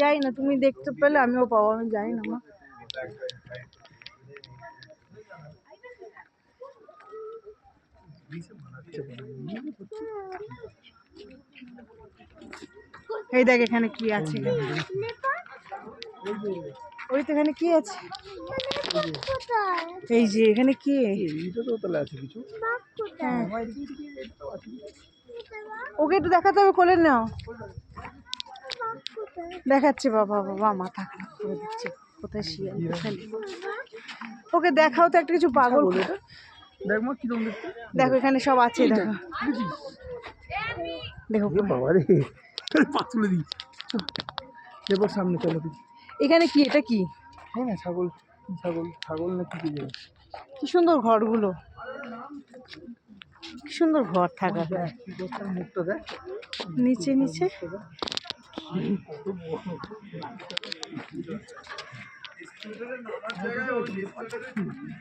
যাই না, তুমি দেখতে পেলে আমিও পাবো, আমি যাই না মা। এই দেখ এখানে কি আছে, ওই তো এখানে কি আছে, এই যে এখানে কি ওকে একটু দেখাতে হবে, কোলে নাও। দেখাচ্ছে বাবা, বাবা মাথা খারাপ করে দিচ্ছে, কোথায় শিয়াল কোথায়। ওকে দেখাও তো একটা কিছু, পাগল। দেখো এখানে সব আছে, দেখো দেখো বাবা রে, তুলে দিই। দেখো সামনে, চলো এখানে কি, এটা কি? হ্যাঁ ছাগল, ছাগল ছাগল না কি জানি। কি সুন্দর ঘরগুলো, কি সুন্দর ঘর থাকা। মুখটা দেখ নিচে নিচে।